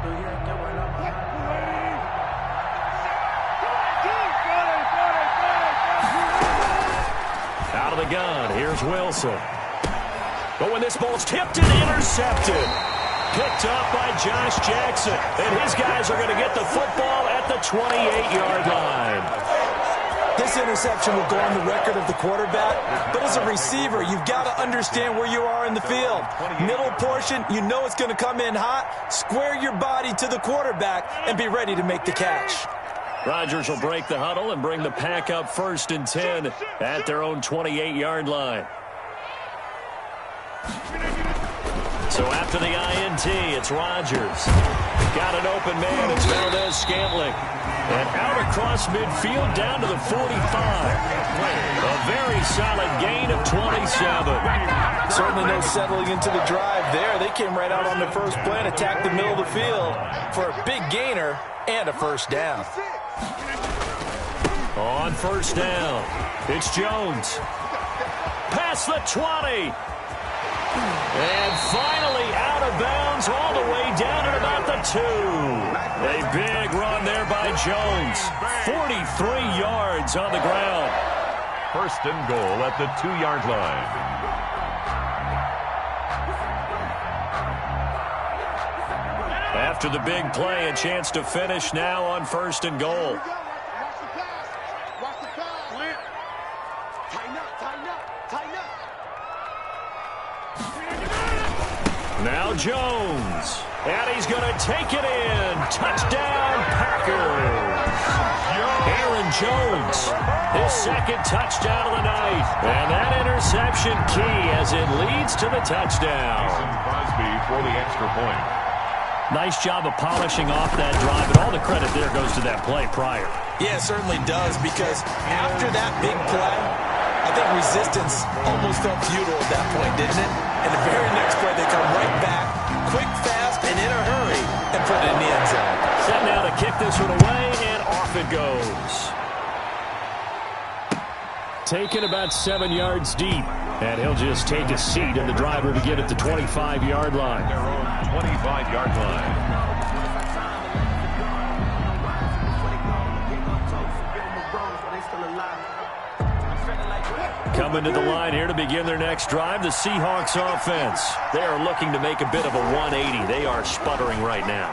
Out of the gun, here's Wilson. But when this ball's tipped and intercepted, picked up by Josh Jackson. And his guys are going to get the football at the 28-yard line. This interception will go on the record of the quarterback, but as a receiver, you've got to understand where you are in the field. Middle portion, you know it's going to come in hot. Square your body to the quarterback and be ready to make the catch. Rodgers will break the huddle and bring the pack up 1st and 10 at their own 28-yard line. So after the INT, it's Rodgers. Got an open man. It's Valdez-Scantling. And out across midfield down to the 45. A very solid gain of 27. Certainly no settling into the drive there. They came right out on the first play and attacked the middle of the field for a big gainer and a first down. On first down, it's Jones. Past the 20. And finally out of bounds all the way down at about the 2. A big run there by Jones. 43 yards on the ground. 1st and goal at the 2-yard line. After the big play, a chance to finish now on 1st and goal. Now Jones, and he's going to take it in. Touchdown, Packers. Aaron Jones, his 2nd touchdown of the night. And that interception key as it leads to the touchdown. Crosby for the extra point. Nice job of polishing off that drive, and all the credit there goes to that play prior. Yeah, it certainly does, because after that big play, I think resistance almost felt futile at that point, didn't it? And the very next play, they come right back, quick, fast, and in a hurry, and put it in the end zone. Set now to kick this one away, and off it goes. Taken about 7 yards deep, and he'll just take a seat, and the driver begin at the 25-yard line. Their own 25-yard line. Coming to the line here to begin their next drive, the Seahawks offense. They are looking to make a bit of a 180. They are sputtering right now.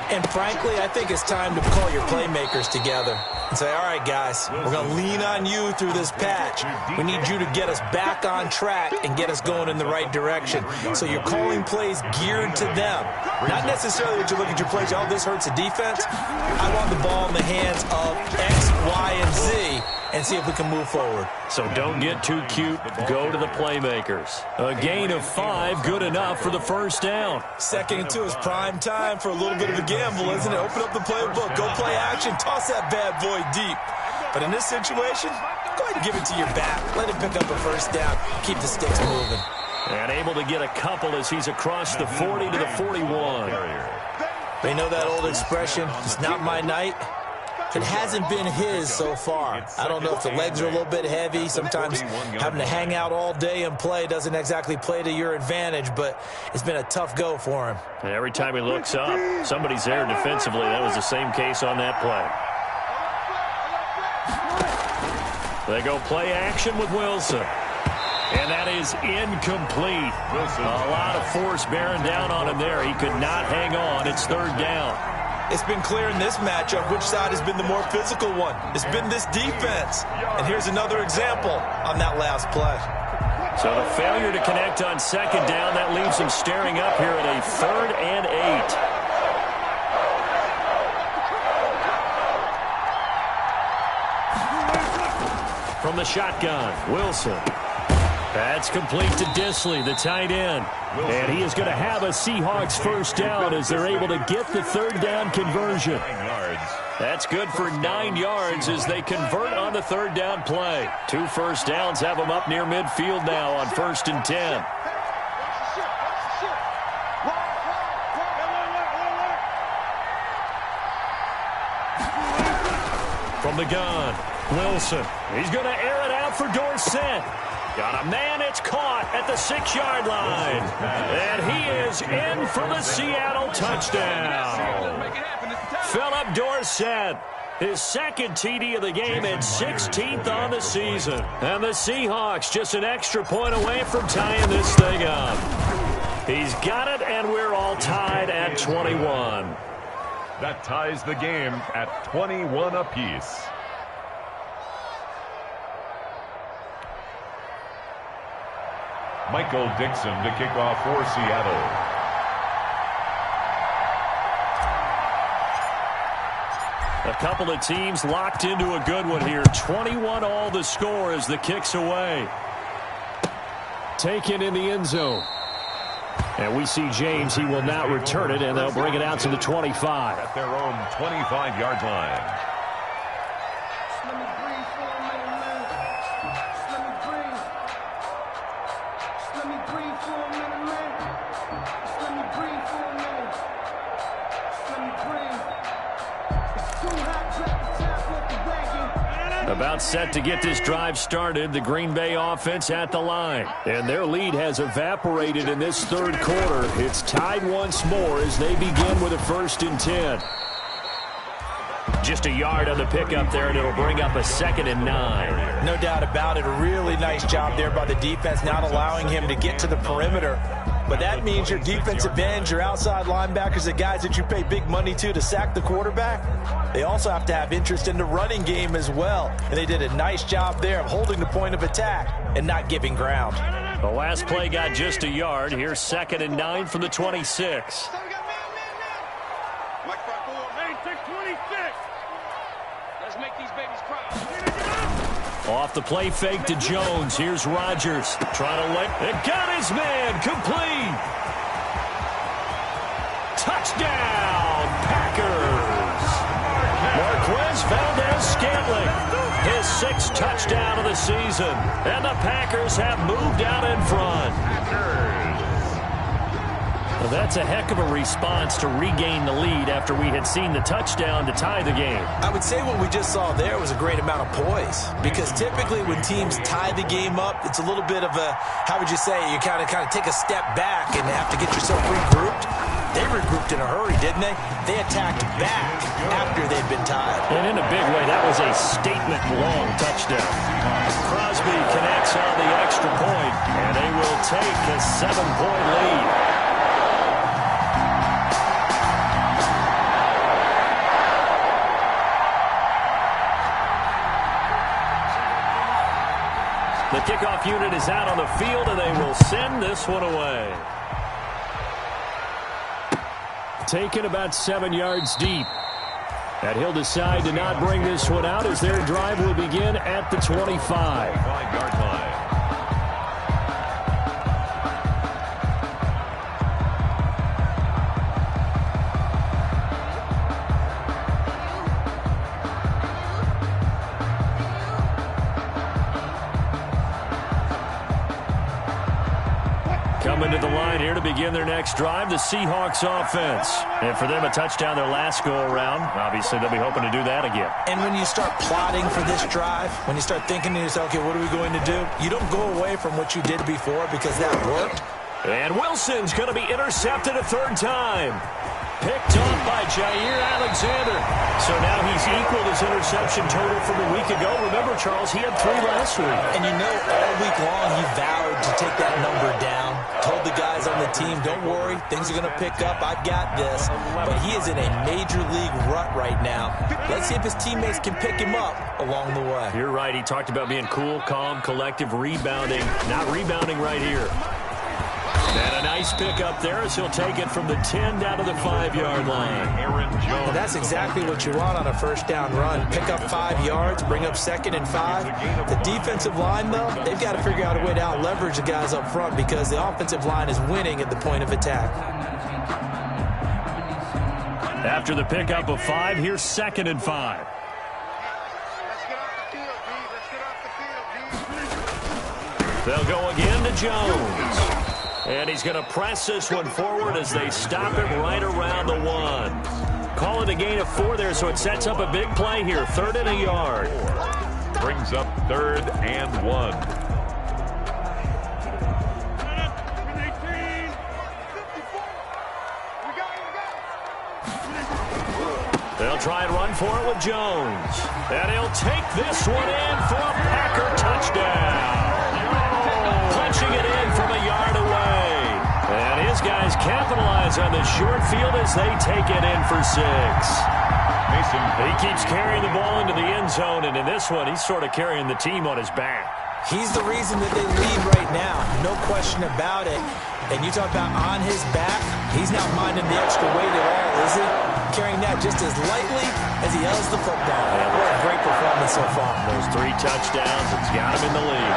And frankly, I think it's time to call your playmakers together and say, all right, guys, we're going to lean on you through this patch. We need you to get us back on track and get us going in the right direction. So you're calling plays geared to them. Not necessarily that you look at your plays, oh, this hurts the defense. I want the ball in the hands of X, Y, and Z and see if we can move forward. So don't get too cute. Go to the playmakers. A gain of 5, good enough for the first down. 2nd and 2 is prime time for a little bit of a gamble, isn't it? Open up the playbook, go play action, toss that bad boy deep. But in this situation, go ahead and give it to your back. Let him pick up a first down. Keep the sticks moving. And able to get a couple as he's across the 40 to the 41. They know that old expression, it's not my night. It hasn't been his so far. I don't know if the legs are a little bit heavy. Sometimes having to hang out all day and play doesn't exactly play to your advantage, but it's been a tough go for him. And every time he looks up, somebody's there defensively. That was the same case on that play. They go play action with Wilson. And that is incomplete. A lot of force bearing down on him there. He could not hang on. It's 3rd down. It's been clear in this matchup which side has been the more physical one. It's been this defense. And here's another example on that last play. So the failure to connect on 2nd down, that leaves him staring up here at a 3rd and 8. From the shotgun, Wilson. That's complete to Disley, the tight end. And he is going to have a Seahawks first down as they're able to get the 3rd down conversion. That's good for 9 yards as they convert on the 3rd down play. 2 first downs have them up near midfield now on 1st and 10. From the gun, Wilson. He's going to air it out for Dorsett. Got a man, it's caught at the 6-yard line. And he is in for the Seattle touchdown. Philip Dorsett, his second TD of the game and 16th on the season. And the Seahawks just an extra point away from tying this thing up. He's got it, and we're all tied at 21. That ties the game at 21 apiece. Michael Dixon to kick off for Seattle. A couple of teams locked into a good one here. 21 all the score as the kick's away. Taken in the end zone. And we see James. He will not return it, and they'll bring it out to the 25. At their own 25-yard line. About set to get this drive started, the Green Bay offense at the line. And their lead has evaporated in this third quarter. It's tied once more as they begin with a 1st and 10. Just a yard on the pickup there, and it'll bring up a 2nd and 9. No doubt about it. A really nice job there by the defense, not allowing him to get to the perimeter. But that means your defensive ends, your outside linebackers, the guys that you pay big money to sack the quarterback, they also have to have interest in the running game as well. And they did a nice job there of holding the point of attack and not giving ground. The last play got just a yard. Here's 2nd and 9 from the 26. Off the play fake to Jones. Here's Rodgers trying to let it. Got his man. Complete. Touchdown, Packers. Marquez Valdez-Scantling. His 6th touchdown of the season. And the Packers have moved out in front. Well, that's a heck of a response to regain the lead after we had seen the touchdown to tie the game. I would say what we just saw there was a great amount of poise, because typically when teams tie the game up, it's a little bit of a, how would you say, you kind of take a step back and have to get yourself regrouped. They regrouped in a hurry, didn't they? They attacked back after they'd been tied. And in a big way, that was a statement-long touchdown. Crosby connects on the extra point, and they will take a 7-point lead. The kickoff unit is out on the field, and they will send this one away. Taken about 7 yards deep. And he'll decide to not bring this one out as their drive will begin at the 25. 25-yard line. Coming to the line here to begin their next drive, the Seahawks offense. And for them, a touchdown their last go-around. Obviously, they'll be hoping to do that again. And when you start plotting for this drive, when you start thinking to yourself, okay, what are we going to do? You don't go away from what you did before because that worked. And Wilson's going to be intercepted a 3rd time. Picked off by Jair Alexander. So now he's equaled his interception total from a week ago. Remember, Charles, he had 3 last week. And you know, all week long he vowed to take that number down. Told the guys on the team, don't worry, things are going to pick up. I've got this. But he is in a major league rut right now. Let's see if his teammates can pick him up along the way. You're right. He talked about being cool, calm, collective, rebounding. Not rebounding right here. And a nice pick up there as he'll take it from the 10 down to the 5-yard line. And that's exactly what you want on a 1st down run. Pick up 5 yards, bring up 2nd and 5. The defensive line, though, they've got to figure out a way to out-leverage the guys up front because the offensive line is winning at the point of attack. After the pickup of 5, here's 2nd and 5. They'll go again to Jones. And he's going to press this one forward as they stop him right around the 1. Call it a gain of 4 there, so it sets up a big play here. 3rd and a yard. Brings up 3rd and 1. They'll try and run for it with Jones. And he'll take this one in for a Packer touchdown. Punching it in from a yard away. And his guys capitalize on the short field as they take it in for 6. He keeps carrying the ball into the end zone, and in this one, he's sort of carrying the team on his back. He's the reason that they lead right now, no question about it. And you talk about on his back, he's not minding the extra weight at all, is he? Carrying that just as lightly as he holds the football. Man, what a great performance so far. Those 3 touchdowns, it's got him in the lead.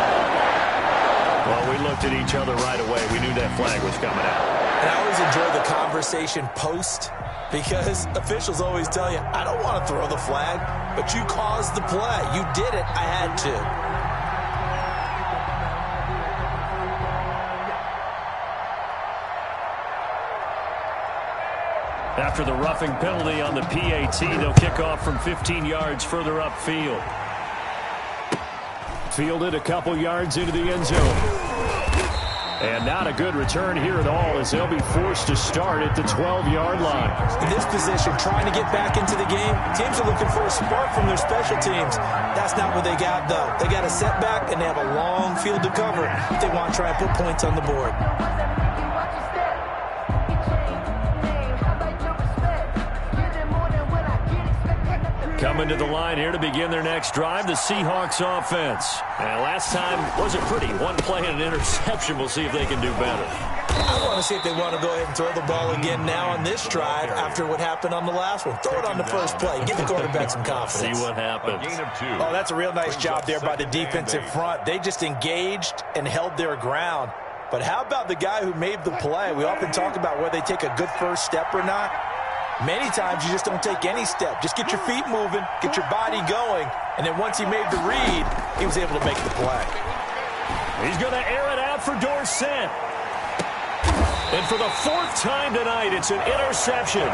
Well, we looked at each other right away. We knew that flag was coming out. And I always enjoy the conversation post, because officials always tell you, I don't want to throw the flag, but you caused the play. You did it. I had to. After the roughing penalty on the PAT, they'll kick off from 15 yards further upfield. Fielded a couple yards into the end zone. And not a good return here at all, as they'll be forced to start at the 12-yard line. In this position, trying to get back into the game, teams are looking for a spark from their special teams. That's not what they got, though. They got a setback, and they have a long field to cover if they want to try and put points on the board. Coming to the line here to begin their next drive, the Seahawks offense. And last time wasn't pretty. One play and an interception. We'll see if they can do better. I want to see if they want to go ahead and throw the ball again now on this drive after what happened on the last one. Throw it on the first play. Give the quarterback some confidence. See what happens. Oh, that's a real nice job there by the defensive front. They just engaged and held their ground. But how about the guy who made the play? We often talk about whether they take a good first step or not. Many times you just don't take any step. Just get your feet moving, get your body going, and then once he made the read, he was able to make the play. He's going to air it out for Dorsett. And for the 4th time tonight, it's an interception.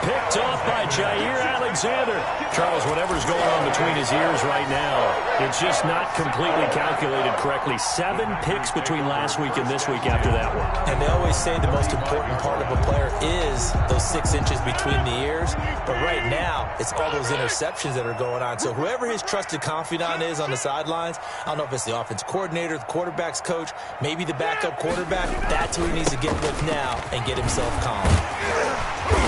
Picked off by Jair Alexander. Charles, whatever's going on between his ears right now, it's just not completely calculated correctly. 7 picks between last week and this week after that one. And they always say the most important part of a player is those 6 inches between the ears. But right now, it's all those interceptions that are going on. So whoever his trusted confidant is on the sidelines, I don't know if it's the offense coordinator, the quarterback's coach, maybe the backup quarterback, that's who he needs to get with now and get himself calm.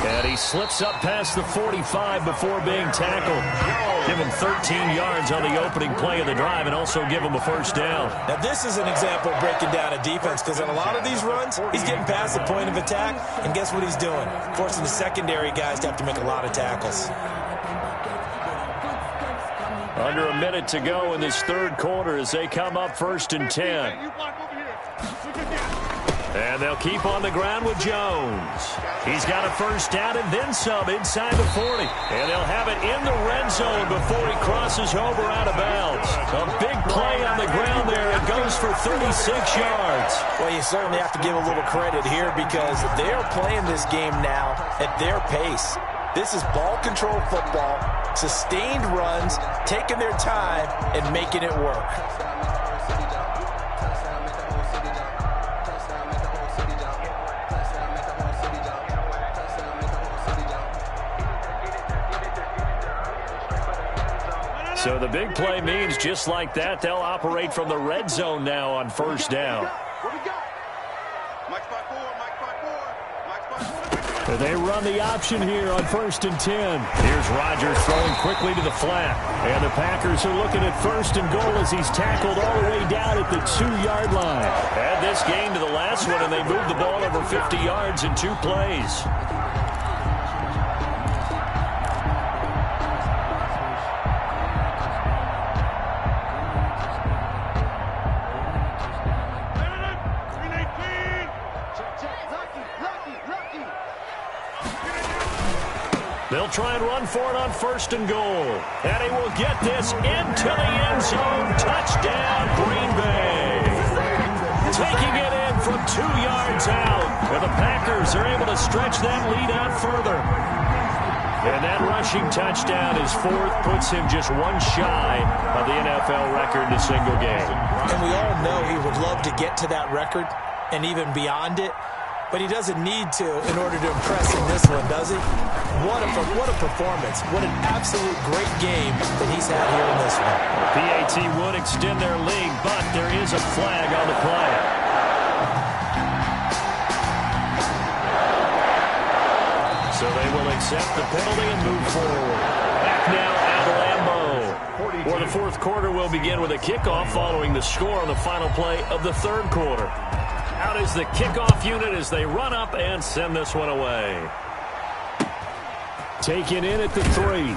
And he slips up past the 45 before being tackled. Give him 13 yards on the opening play of the drive and also give him a first down. Now, this is an example of breaking down a defense, because in a lot of these runs, he's getting past the point of attack, and guess what he's doing? Forcing the secondary guys to have to make a lot of tackles. Under a minute to go in this 3rd quarter as they come up 1st and 10. And they'll keep on the ground with Jones. He's got a first down and then some inside the 40. And they'll have it in the red zone before he crosses over out of bounds. A big play on the ground there. It goes for 36 yards. Well, you certainly have to give a little credit here, because they're playing this game now at their pace. This is ball control football, sustained runs, taking their time and making it work. So the big play means just like that, they'll operate from the red zone now on 1st down. They run the option here on 1st and 10. Here's Rodgers throwing quickly to the flat. And the Packers are looking at 1st and goal as he's tackled all the way down at the 2-yard line. Add this game to the last one, and they moved the ball over 50 yards in 2 plays. They'll try and run for it on 1st and goal. And he will get this into the end zone. Touchdown, Green Bay. Taking it in from 2 yards out. And the Packers are able to stretch that lead out further. And that rushing touchdown is 4th, puts him just 1 shy of the NFL record in a single game. And we all know he would love to get to that record and even beyond it. But he doesn't need to in order to impress in this one, does he? what a performance. What an absolute great game that he's had here in this one. The PAT would extend their lead, but there is a flag on the play. So they will accept the penalty and move forward. Back now at Lambeau. Or the fourth quarter will begin with a kickoff following the score on the final play of the third quarter. Out is the kickoff unit as they run up and send this one away. Taken in at the 3.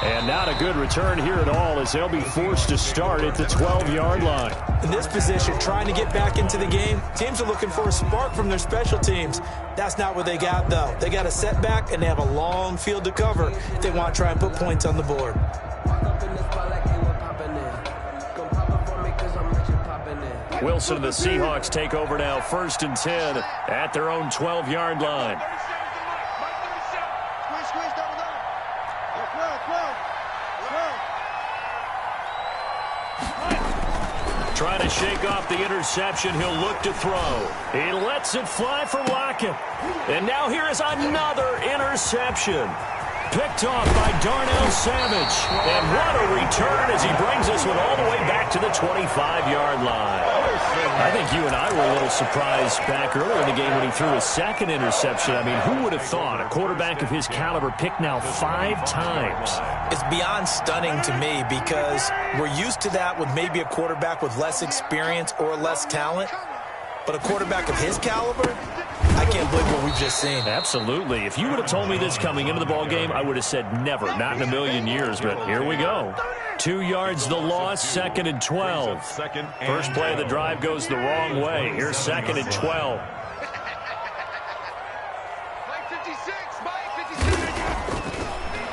And not a good return here at all as they'll be forced to start at the 12-yard line. In this position, trying to get back into the game, teams are looking for a spark from their special teams. That's not what they got, though. They got a setback, and they have a long field to cover if they want to try and put points on the board. Wilson and the Seahawks take over now, 1st and 10 at their own 12-yard line. Trying to shake off the interception. He'll look to throw. He lets it fly for Lockett. And now here is another interception. Picked off by Darnell Savage. And what a return as he brings this one all the way back to the 25-yard line. I think you and I were a little surprised back earlier in the game when he threw his second interception. I mean, who would have thought a quarterback of his caliber picked now 5 times? It's beyond stunning to me because we're used to that with maybe a quarterback with less experience or less talent. But a quarterback of his caliber, I can't believe what we've just seen. Absolutely. If you would have told me this coming into the ballgame, I would have said never, not in a million years. But here we go. 2 yards the loss, 2nd and 12. First play of the drive goes the wrong way. Here's 2nd and 12.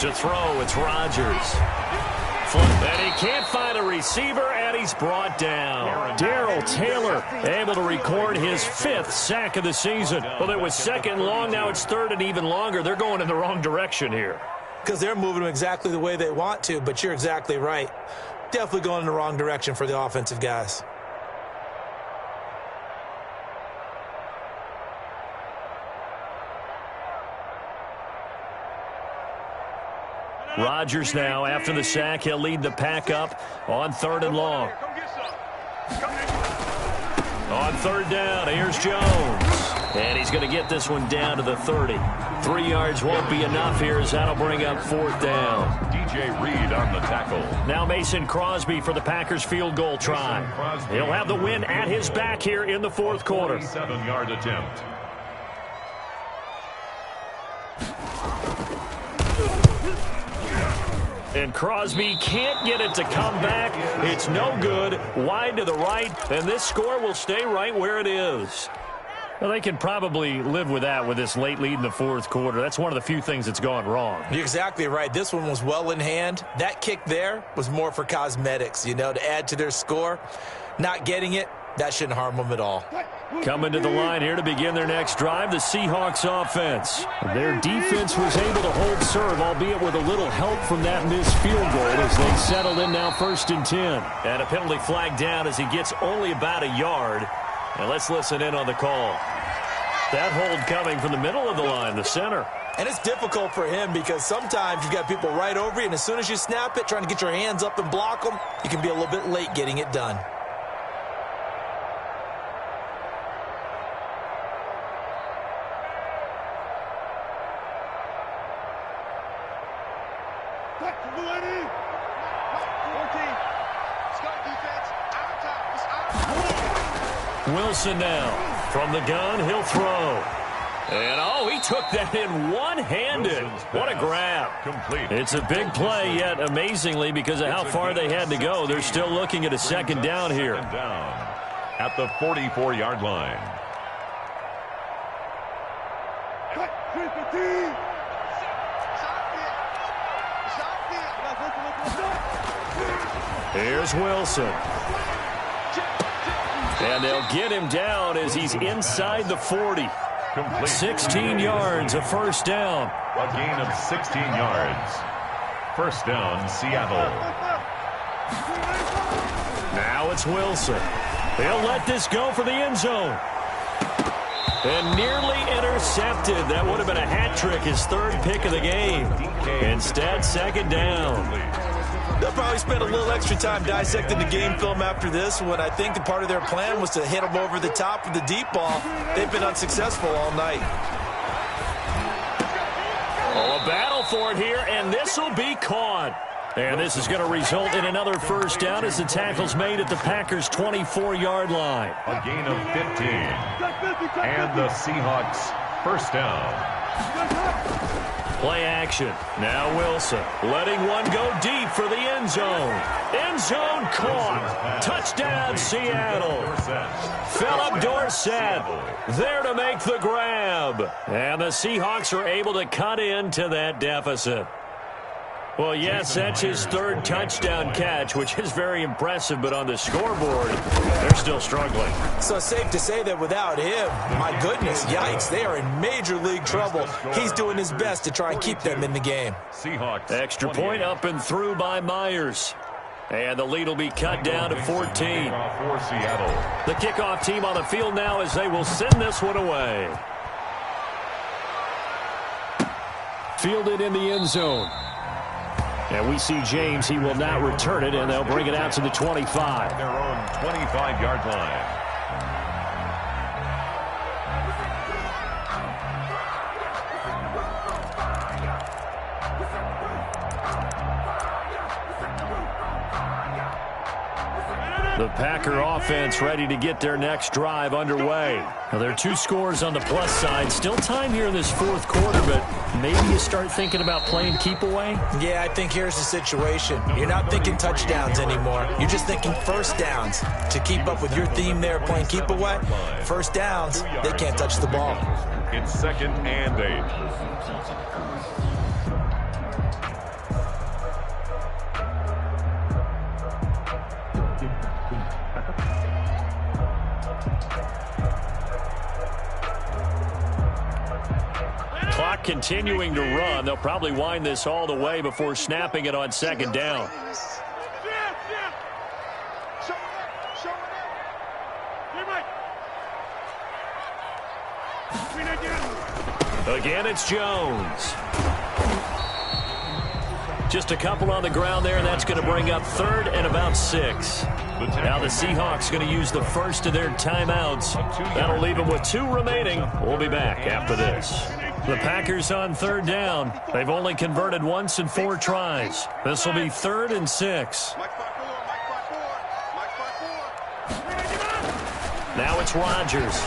To throw, it's Rodgers. And he can't find a receiver, and he's brought down. Darrell Taylor able to record his 5th sack of the season. Well, it was 2nd long. Now it's 3rd and even longer. They're going in the wrong direction here. Because they're moving them exactly the way they want to, but you're exactly right. Definitely going in the wrong direction for the offensive guys. Rodgers now, after the sack, he'll lead the pack up on 3rd and long. On 3rd down, here's Jones. And he's going to get this one down to the 30. 3 yards won't be enough here as that'll bring up 4th down. DJ Reed on the tackle. Now Mason Crosby for the Packers field goal try. He'll have the win at his back here in the 4th quarter. 7-yard attempt. And Crosby can't get it to come back. It's no good. Wide to the right, and this score will stay right where it is. Well, they can probably live with that with this late lead in the 4th quarter. That's one of the few things that's gone wrong. You're exactly right. This one was well in hand. That kick there was more for cosmetics, you know, to add to their score. Not getting it, that shouldn't harm them at all. Coming to the line here to begin their next drive, the Seahawks offense. Their defense was able to hold serve, albeit with a little help from that missed field goal as they settled in now 1st and 10. And a penalty flag down as he gets only about a yard. And let's listen in on the call. That hold coming from the middle of the line, the center. And it's difficult for him because sometimes you've got people right over you, and as soon as you snap it, trying to get your hands up and block them, you can be a little bit late getting it done. Wilson now from the gun, he'll throw. And, oh, he took that in one-handed. What a grab. Complete. It's a big play, yet amazingly, because of how far they had to go, they're still looking at a 2nd down here. Down at the 44-yard line. Here's Wilson. And they'll get him down as he's inside the 40. Complete. 16 yards, a 1st down. A gain of 16 yards. 1st down, Seattle. Now it's Wilson. He'll let this go for the end zone. And nearly intercepted. That would have been a hat trick, his third pick of the game. Instead, second down. They'll probably spend a little extra time dissecting the game film after this when I think the part of their plan was to hit them over the top with the deep ball. They've been unsuccessful all night. Oh, a battle for it here, and this will be caught. And this is going to result in another first down as the tackle's made at the Packers' 24-yard line. A gain of 15. And the Seahawks first down. Play action. Now Wilson letting one go deep for the end zone. End zone caught. Touchdown, Seattle. Philip Dorsett there to make the grab. And the Seahawks are able to cut into that deficit. Well, yes, that's his third touchdown catch, which is very impressive, but on the scoreboard, they're still struggling. So safe to say that without him, my goodness, yikes, they are in major league trouble. He's doing his best to try and keep them in the game. Seahawks. Extra point up and through by Myers. And the lead will be cut down to 14. For Seattle. The kickoff team on the field now as they will send this one away. Fielded in the end zone. And we see James. He will not return it, and they'll bring it out to the 25. Their own 25-yard line. The Packer offense ready to get their next drive underway. Now, there are 2 scores on the plus side. Still time here in this fourth quarter, but maybe you start thinking about playing keep away? Yeah, I think here's the situation. You're not thinking touchdowns anymore. You're just thinking first downs. To keep up with your theme there, playing keep away, first downs, they can't touch the ball. It's 2nd and 8. Clock continuing to run. They'll probably wind this all the way before snapping it on second down. Again, it's Jones. Just a couple on the ground there, and that's going to bring up 3rd and about 6. Now the Seahawks going to use the first of their timeouts. That'll leave them with 2 remaining. We'll be back after this. The Packers on 3rd down. They've only converted once in 4 tries. This will be 3rd and 6. Now it's Rodgers.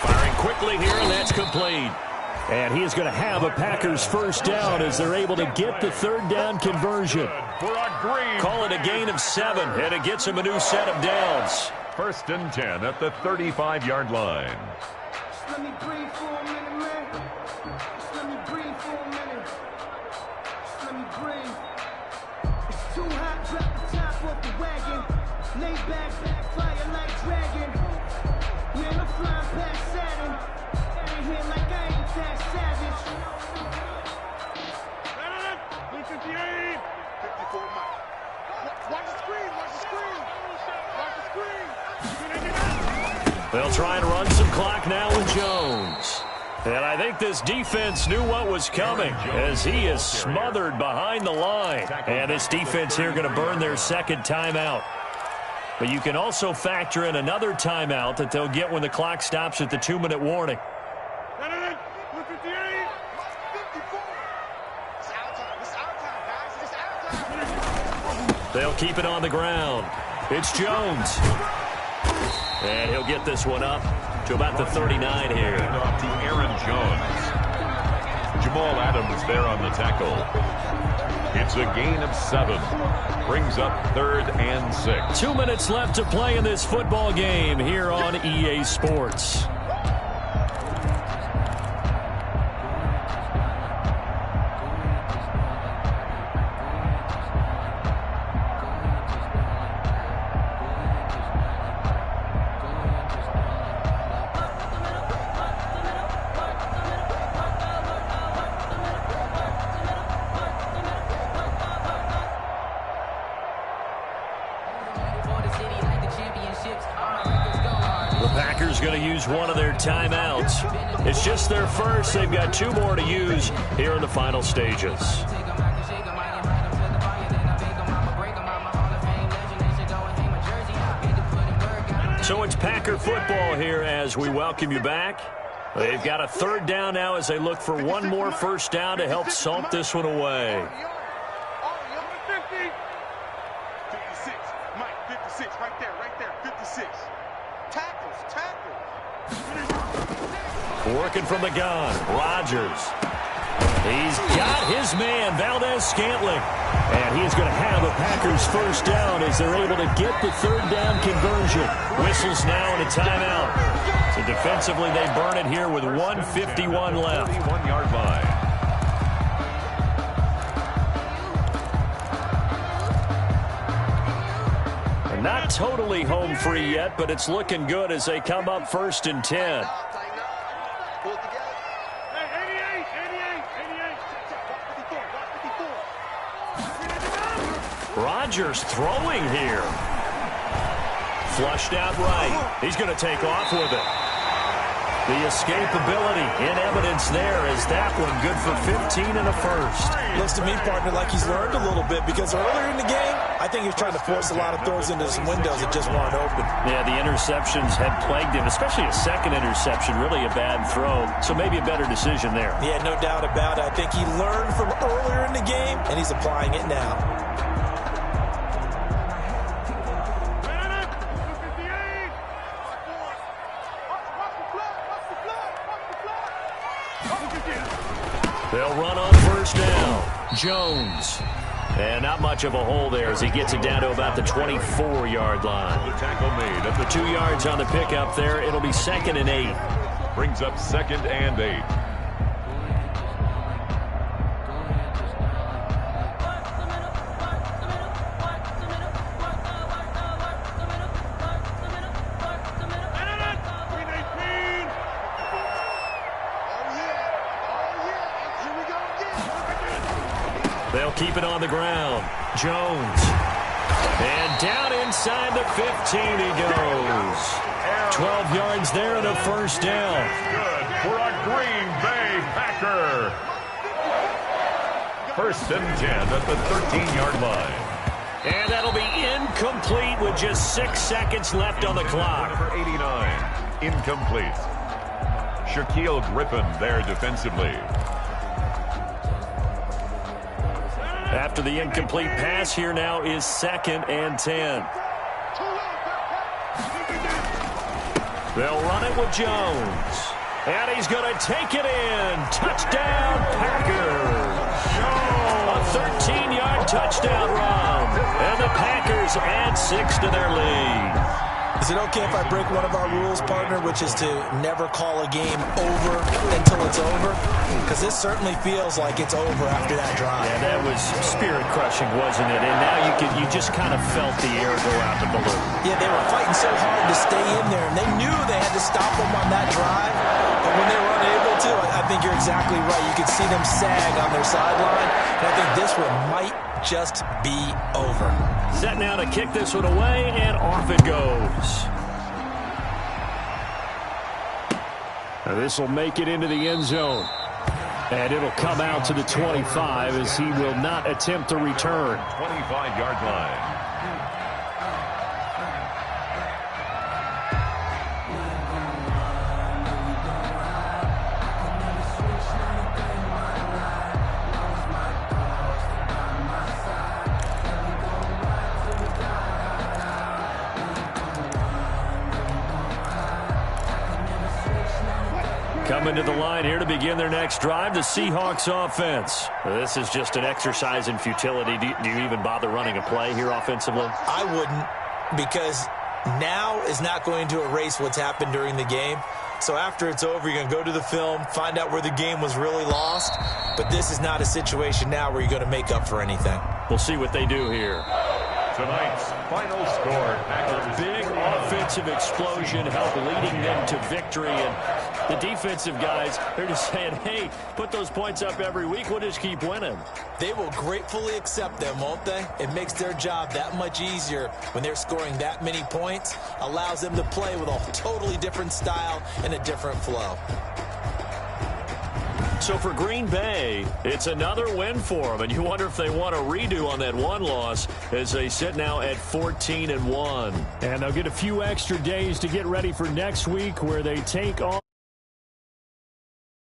Firing quickly here, and that's complete. And he is going to have a Packers first down as they're able to get the 3rd down conversion. Call it a gain of 7, and it gets him a new set of downs. 1st and 10 at the 35-yard line. Let me breathe for a minute, man. Just let me breathe for a minute. Just let me breathe. It's too hot, drop the top off the wagon. Lay back, fire like dragon. Man, I'm flying past Saturn. Out of here like I ain't that savage. 58. 54 miles. Watch the screen, watch the screen. Watch the screen. They'll try and run some clock now with Jones. And I think this defense knew what was coming as he is smothered behind the line. And this defense here going to burn their 2nd timeout. But you can also factor in another timeout that they'll get when the clock stops at the 2-minute warning. They'll keep it on the ground. It's Jones. And he'll get this one up to about the 39 here. Off to Aaron Jones. Jamal Adams there on the tackle. It's a gain of 7. Brings up 3rd and 6. 2 minutes left to play in this football game here on EA Sports. use one of their timeouts. It's just their first. They've got 2 more to use here in the final stages. So it's Packer football here as we welcome you back. They've got a 3rd down now as they look for one more first down to help salt this one away. 56, Mike, 56, right there, 56. Tackles. Working from the gun, Rodgers. He's got his man, Valdez-Scantling. And he is going to have a Packers first down as they're able to get the 3rd down conversion. Whistles now and a timeout. So defensively, they burn it here with 1:51 left. 31-yard line. Not totally home free yet, but it's looking good as they come up 1st and 10. Rodgers throwing here. Flushed out right. He's going to take off with it. The escapability in evidence there is that one good for 15 and a first. Looks to me, partner, like he's learned a little bit because earlier in the game, I think he was trying to force a lot of throws into some windows that just weren't open. Yeah, the interceptions had plagued him, especially a second interception, really a bad throw. So maybe a better decision there. Yeah, no doubt about it. I think he learned from earlier in the game, and he's applying it now. They'll run on first down. Jones. And not much of a hole there as he gets it down to about the 24-yard line. The tackle made at the 2 yards on the pickup there. It'll be 2nd and 8. brings up 2nd and 8. They'll keep it on the ground. Jones. And down inside the 15 he goes. 12 yards there and a first down. Good for a Green Bay Packer. 1st and 10 at the 13-yard line. And that'll be incomplete with just 6 seconds left on the clock. Number 89, incomplete. Shaquille Griffin there defensively. After the incomplete pass, here now is 2nd and 10. They'll run it with Jones. And he's going to take it in. Touchdown, Packers. A 13-yard touchdown run. And the Packers add 6 to their lead. Is it okay if I break one of our rules, partner, which is to never call a game over until it's over? Because this certainly feels like it's over after that drive. Yeah, that was spirit-crushing, wasn't it? And now you just kind of felt the air go out the balloon. Yeah, they were fighting so hard to stay in there, and they knew they had to stop them on that drive. But when they were unable to, I think you're exactly right. You could see them sag on their sideline, and I think this one might just be over. Set now to kick this one away, and off it goes. Now this will make it into the end zone. And it'll come out to the 25 as he will not attempt to return. 25-yard line. Coming to the line here to begin their next drive, the Seahawks offense. This is just an exercise in futility. Do you even bother running a play here offensively? I wouldn't, because now is not going to erase what's happened during the game. So after it's over, you're going to go to the film, find out where the game was really lost. But this is not a situation now where you're going to make up for anything. We'll see what they do here. Tonight's final score. A big offensive explosion helped leading them to victory. And The defensive guys, they're just saying, hey, put those points up every week. We'll just keep winning. They will gratefully accept them, won't they? It makes their job that much easier when they're scoring that many points. Allows them to play with a totally different style and a different flow. So for Green Bay, it's another win for them, and you wonder if they want a redo on that one loss as they sit now at 14-1. And they'll get a few extra days to get ready for next week where they take on